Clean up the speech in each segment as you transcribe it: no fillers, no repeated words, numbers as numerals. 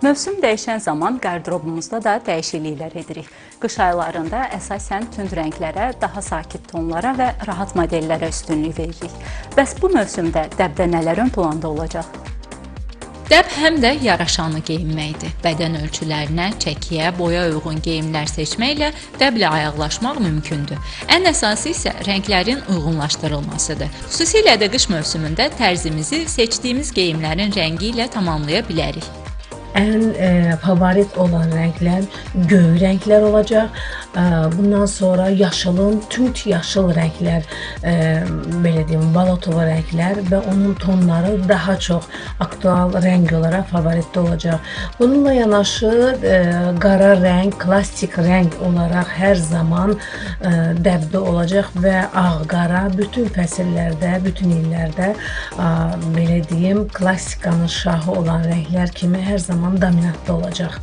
Mövsüm dəyişən zaman qardırobumuzda da dəyişikliklər edirik. Qış aylarında əsasən tünd rənglərə, daha sakit tonlara və rahat modellərə üstünlük veririk. Bəs bu mövsümdə dəbdə nələr ön planda olacaq? Dəb həm də yaraşanı geyinməkdir. Bədən ölçülərinə, çəkiyə, boya uyğun geyimlər seçməklə dəblə ayaqlaşmaq mümkündür. Ən əsası isə rənglərin uyğunlaşdırılmasıdır. Xüsusilə də qış mövsümündə tərzimizi seçdiyimiz geyimlərin rəngi ilə tamamlaya bilərik. Ən favorit olan rənglər göy rənglər olacaq. Bundan sonra yaşılın, tünd yaşıl rənglər, belə deyim, balotova rənglər və onun tonları daha çox aktual rəng olaraq favoritdə olacaq. Bununla yanaşı qara rəng, klassik rəng olaraq hər zaman dəbdə olacaq və ağ-qara bütün fəsillərdə, bütün illərdə belə deyim, klassikanın şahı olan rənglər kimi hər zaman dominantda olacaq.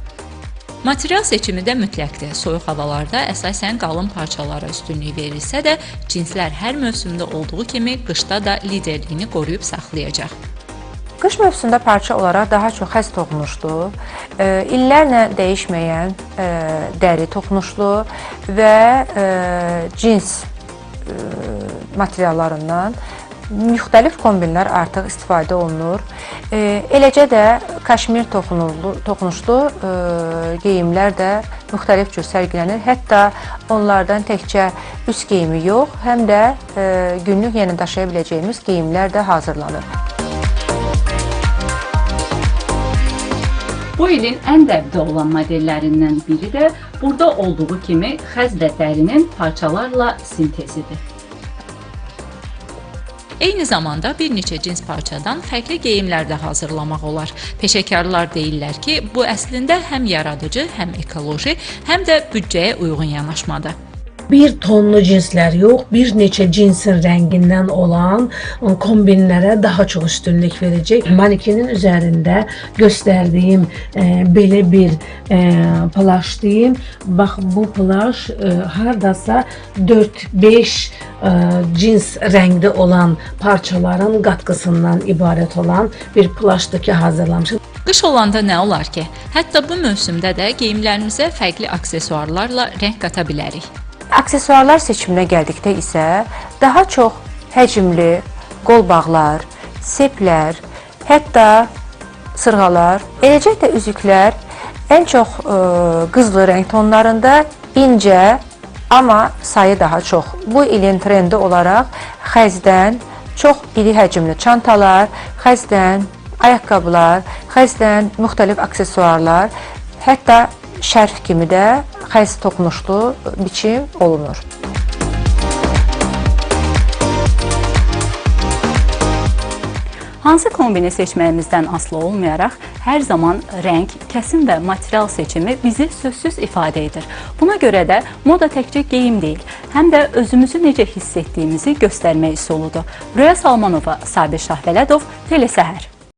Material seçimi də mütləqdir. Soyuq havalarda əsasən qalın parçalara üstünlük verilsə də, cinslər hər mövsümdə olduğu kimi qışda da liderliyini qoruyub saxlayacaq. Qış mövsümündə parça olaraq daha çox xəz toxunuşlu, illərlə dəyişməyən dəri toxunuşlu və cins materiallarından müxtəlif kombinlər artıq istifadə olunur. Eləcə də kaşmir toxunuşlu geyimlər də müxtəlif cür sərgilənir. Hətta onlardan təkcə üst geyimi yox, həm də günlük yenə daşıya biləcəyimiz geyimlər də hazırlanır. Bu ilin ən dəbdə olan modellərindən biri də burada olduğu kimi xəz və dərinin parçalarla sintezidir. Eyni zamanda bir neçə cins parçadan fərqli geyimlər də hazırlamaq olar. Peşəkarlar deyirlər ki, bu əslində həm yaradıcı, həm ekoloji, həm də büdcəyə uyğun yanaşmadır. Bir tonlu cinslər yox, bir neçə cinsin rəngindən olan kombinlərə daha çox üstünlük verəcək. Manekinin üzərində göstərdiyim belə bir plaş deyim. Bax, bu plaş hardasa 4-5 cins rəngdə olan parçaların qatqısından ibarət olan bir plaşdır ki, hazırlamışıq. Qış olanda nə olar ki? Hətta bu mövsümdə də geyimlərimizə fərqli aksesuarlarla rəng qata bilərik. Aksesuarlar seçiminə gəldikdə isə daha çox həcmli qolbağlar, seplər, hətta sırğalar, eləcə də üzüklər ən çox qızılı rəng tonlarında incə, amma sayı daha çox. Bu ilin trendi olaraq xəzdən çox iri həcmli çantalar, xəzdən ayaqqabılar, xəzdən müxtəlif aksesuarlar, hətta şərf kimi də xəz toxunuşlu biçim olunur. Hansı kombini seçməyimizdən asılı olmayaraq, hər zaman rəng, kəsim və material seçimi bizi sözsüz ifadə edir. Buna görə də moda təkcə geyim deyil, həm də özümüzü necə hiss etdiyimizi göstərmək üsuludur. Röya Salmanova, Sabir Şahvələdov, Telesəhər.